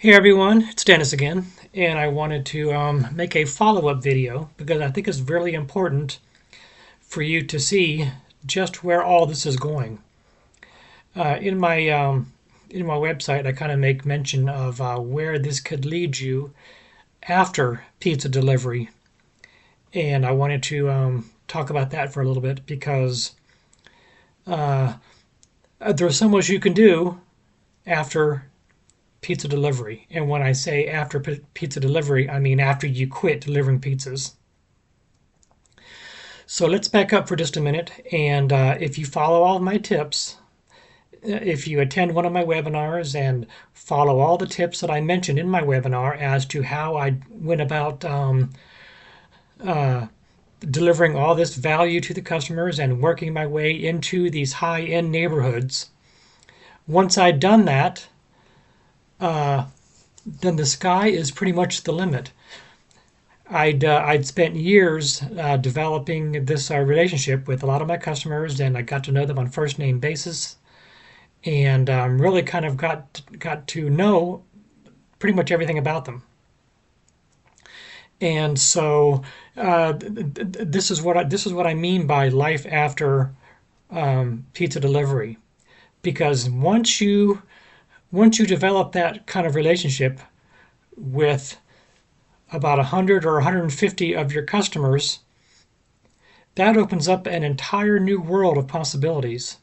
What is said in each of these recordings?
Hey everyone, it's Dennis again, and I wanted to make a follow-up video because I think it's really important for you to see just where all this is going. In my website, I kind of make mention of where this could lead you after pizza delivery, and I wanted to talk about that for a little bit because there's so much you can do after pizza delivery. And when I say after pizza delivery, I mean after you quit delivering pizzas. So let's back up for just a minute. And if you follow all of my tips, if you attend one of my webinars and follow all the tips that I mentioned in my webinar as to how I went about delivering all this value to the customers and working my way into these high-end neighborhoods, once I'd done that, then the sky is pretty much the limit. I'd spent years developing this relationship with a lot of my customers, and I got to know them on first name basis, and really kind of got to know pretty much everything about them. And so this is what I mean by life after pizza delivery, because once you develop that kind of relationship with about 100 or 150 of your customers, that opens up an entire new world of possibilities.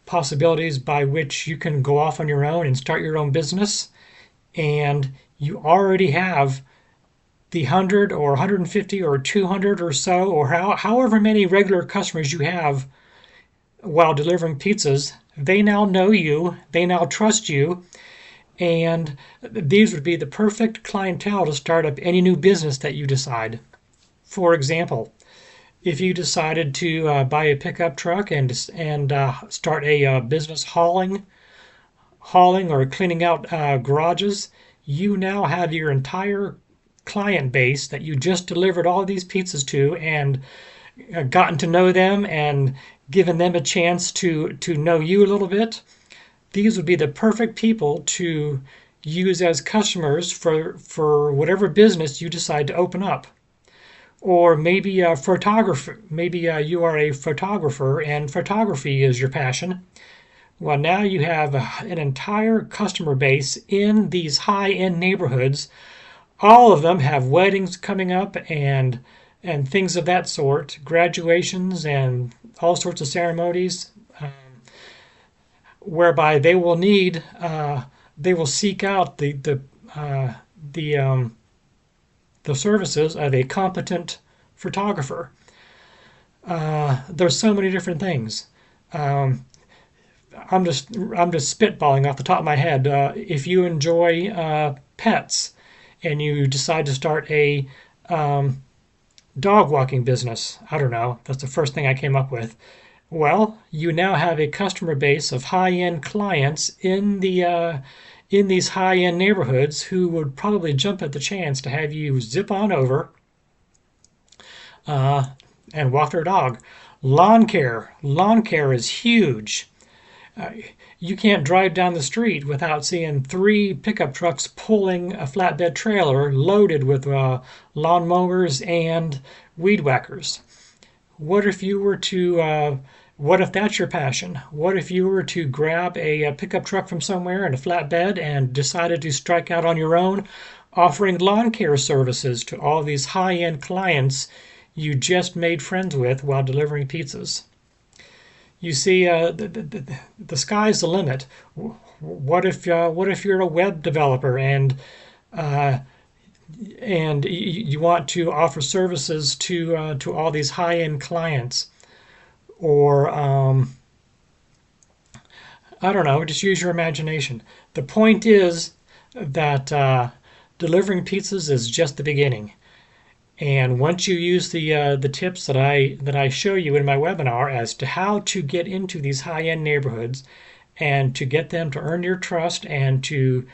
Possibilities by which you can go off on your own and start your own business, and you already have the 100 or 150 or 200 or so, or however many regular customers you have while delivering pizzas. They now know you, they now trust you, and these would be the perfect clientele to start up any new business that you decide. For example, if you decided to buy a pickup truck and start a business hauling or cleaning out garages, you now have your entire client base that you just delivered all these pizzas to and gotten to know them and given them a chance to know you a little bit. These would be the perfect people to use as customers for whatever business you decide to open up. Or maybe a photographer. Maybe you are a photographer and photography is your passion. Well, now you have an entire customer base in these high-end neighborhoods. All of them have weddings coming up and things of that sort, graduations and all sorts of ceremonies, whereby they will seek out the services of a competent photographer. There's so many different things. I'm just spitballing off the top of my head. If you enjoy pets and you decide to start a dog walking business, I don't know, that's the first thing I came up with. Well, you now have a customer base of high-end clients in these high-end neighborhoods who would probably jump at the chance to have you zip on over and walk their dog. Lawn care is huge. You can't drive down the street without seeing 3 pickup trucks pulling a flatbed trailer loaded with lawn mowers and weed whackers. What if that's your passion? What if you were to grab a pickup truck from somewhere and a flatbed and decided to strike out on your own, offering lawn care services to all these high-end clients you just made friends with while delivering pizzas? You see, the sky's the limit. What if you're a web developer and you want to offer services to all these high-end clients? Or I don't know, just use your imagination. The point is that delivering pizzas is just the beginning. And once you use the tips that I show you in my webinar as to how to get into these high-end neighborhoods and to get them to earn your trust and to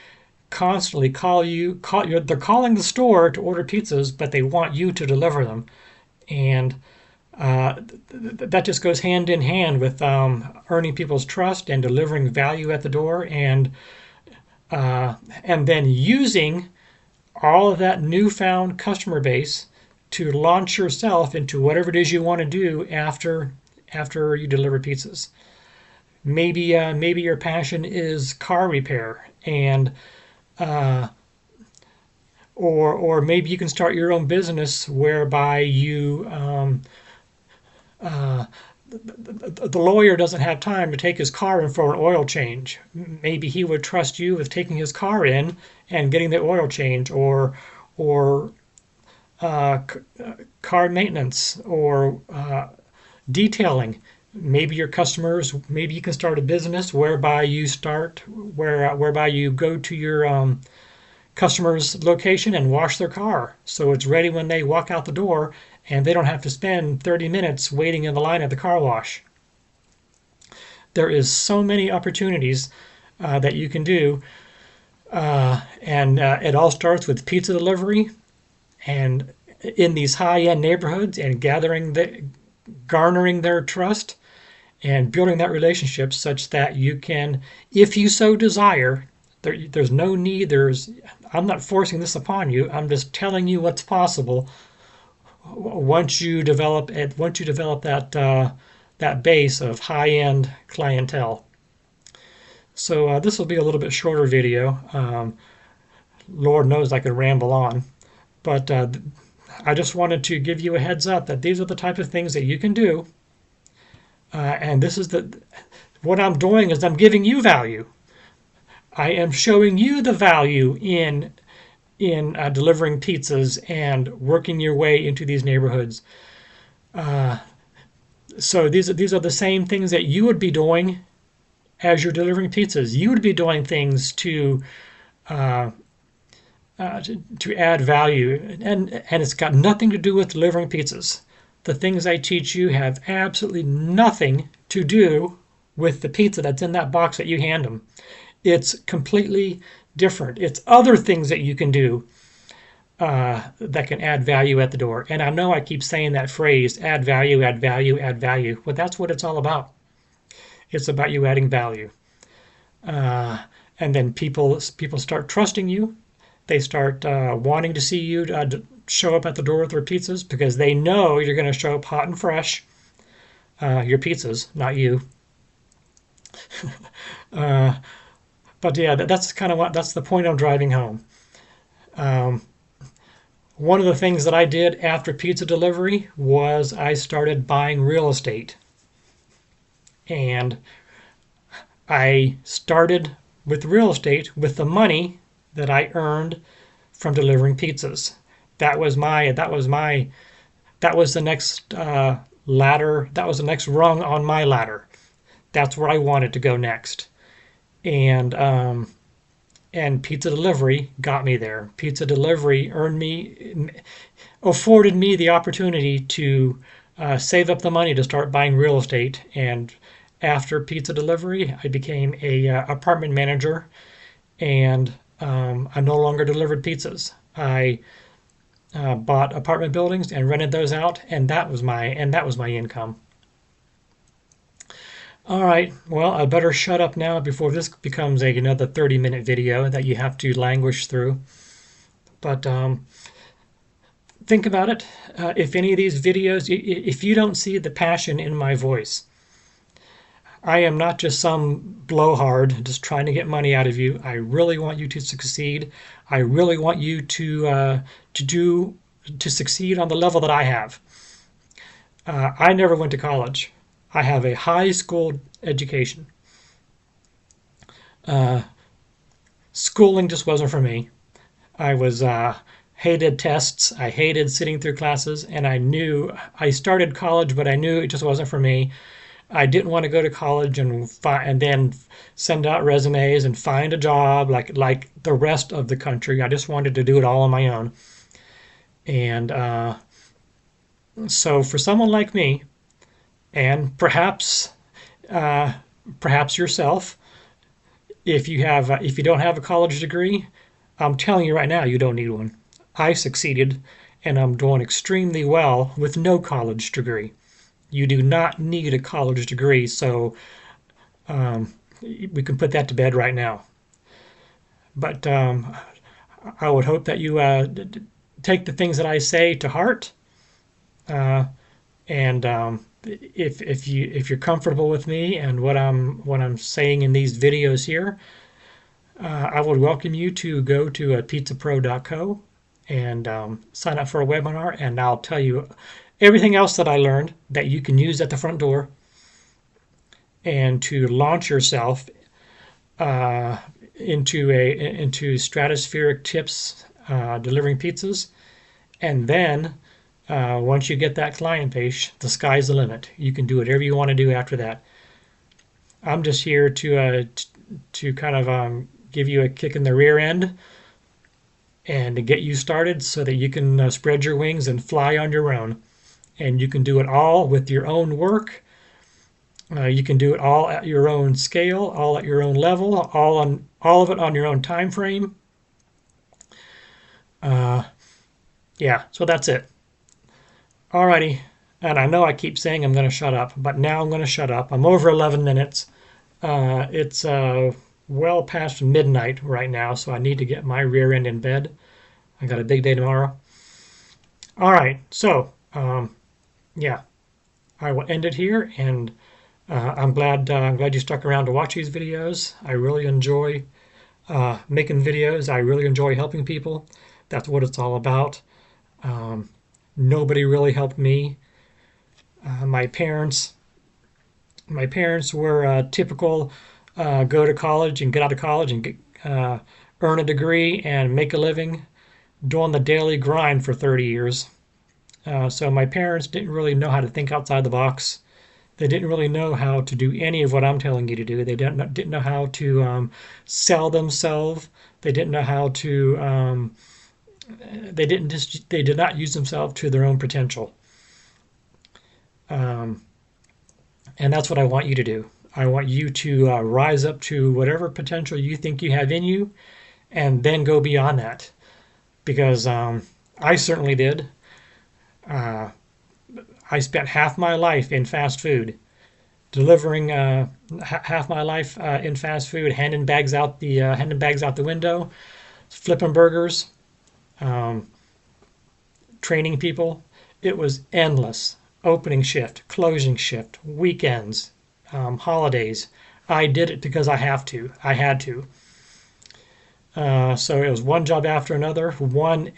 constantly they're calling the store to order pizzas, but they want you to deliver them. And that just goes hand in hand with earning people's trust and delivering value at the door. And and then using all of that newfound customer base to launch yourself into whatever it is you want to do after you deliver pizzas. Maybe your passion is car repair, and or maybe you can start your own business whereby the lawyer doesn't have time to take his car in for an oil change. Maybe he would trust you with taking his car in and getting the oil change, or car maintenance, or detailing. Maybe your customers. Maybe you can start a business whereby you go to your customer's location and wash their car so it's ready when they walk out the door, and they don't have to spend 30 minutes waiting in the line at the car wash. There is so many opportunities that you can do, and it all starts with pizza delivery and in these high-end neighborhoods, and garnering their trust and building that relationship such that you can, if you so desire, there's no need, I'm not forcing this upon you. I'm just telling you what's possible once you develop that base of high-end clientele. So this will be a little bit shorter video. Lord knows I could ramble on, but I just wanted to give you a heads up that these are the type of things that you can do, and what I'm doing is I'm giving you value. I am showing you the value in delivering pizzas and working your way into these neighborhoods. So these are the same things that you would be doing as you're delivering pizzas. You would be doing things to add value, and it's got nothing to do with delivering pizzas. The things I teach you have absolutely nothing to do with the pizza that's in that box that you hand them. It's completely different. It's other things that you can do that can add value at the door. And I know I keep saying that phrase, add value, add value, add value. Well, that's what it's all about. It's about you adding value. And then people start trusting you. They start wanting to see you show up at the door with their pizzas because they know you're going to show up hot and fresh. Your pizzas, not you. But yeah, that's the point I'm driving home. One of the things that I did after pizza delivery was I started buying real estate. And I started with real estate with the money that I earned from delivering pizzas. That was the next ladder. That was the next rung on my ladder. That's where I wanted to go next. And pizza delivery got me there. Pizza delivery afforded me the opportunity to save up the money to start buying real estate. And after pizza delivery, I became a apartment manager, and I no longer delivered pizzas. I bought apartment buildings and rented those out, and that was my income. All right, well, I better shut up now before this becomes another 30-minute video that you have to languish through. But think about it. If any of these videos, if you don't see the passion in my voice, I am not just some blowhard just trying to get money out of you. I really want you to succeed. I really want you to succeed on the level that I have. I never went to college. I have a high school education. Schooling just wasn't for me. I hated tests. I hated sitting through classes, and I started college, but I knew it just wasn't for me. I didn't want to go to college and then send out resumes and find a job like the rest of the country. I just wanted to do it all on my own. And so for someone like me, and perhaps yourself, if you don't have a college degree, I'm telling you right now, you don't need one. I succeeded, and I'm doing extremely well with no college degree. You do not need a college degree, so we can put that to bed right now. But I would hope that you take the things that I say to heart. Uh, and if you're comfortable with me and what I'm saying in these videos here, I would welcome you to go to pizzapro.co and sign up for a webinar, and I'll tell you everything else that I learned that you can use at the front door and to launch yourself uh, into stratospheric tips delivering pizzas. And then once you get that client base, the sky's the limit. You can do whatever you want to do after that. I'm just here to kind of give you a kick in the rear end and to get you started so that you can spread your wings and fly on your own. And you can do it all with your own work. You can do it all at your own scale, all at your own level, all of it on your own time frame. Yeah, so that's it. Alrighty, and I know I keep saying I'm going to shut up, but now I'm going to shut up. I'm over 11 minutes. It's well past midnight right now, so I need to get my rear end in bed. I got a big day tomorrow. All right, so yeah, I will end it here, and I'm glad you stuck around to watch these videos. I really enjoy making videos. I really enjoy helping people. That's what it's all about. Nobody really helped me. My parents were typical go to college and get out of college and earn a degree and make a living doing the daily grind for 30 years. So my parents didn't really know how to think outside the box. They didn't really know how to do any of what I'm telling you to do. They didn't know how to sell themselves. They didn't know how to. They did not use themselves to their own potential. Um, and that's what I want you to do. I want you to rise up to whatever potential you think you have in you, and then go beyond that. Because I certainly did. Uh, I spent half my life in fast food, delivering half my life in fast food, handing bags out the window, flipping burgers, um, training people. It was endless. Opening shift, closing shift, weekends, holidays. I did it because I have to. I had to. So it was one job after another, one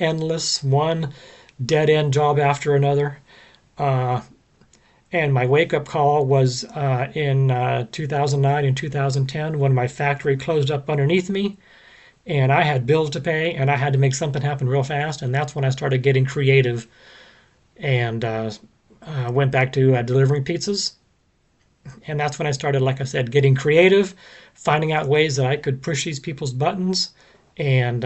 dead end job after another. Uh, and my wake up call was in 2009 and 2010 when my factory closed up underneath me and I had bills to pay and I had to make something happen real fast. And that's when I started getting creative and went back to delivering pizzas. And that's when I started, like I said, getting creative, finding out ways that I could push these people's buttons and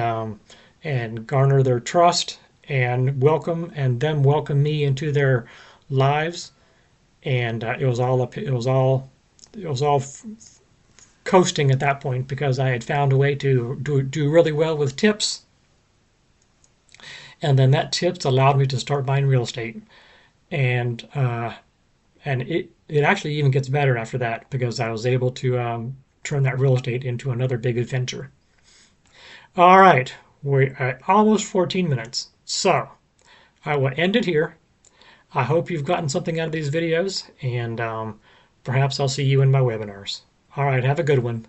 garner their trust and them welcome me into their lives. And it was all coasting at that point because I had found a way to do really well with tips. And then that tips allowed me to start buying real estate. And it actually even gets better after that because I was able to turn that real estate into another big adventure. All right, we're at almost 14 minutes. So I will end it here. I hope you've gotten something out of these videos, and perhaps I'll see you in my webinars. All right, have a good one.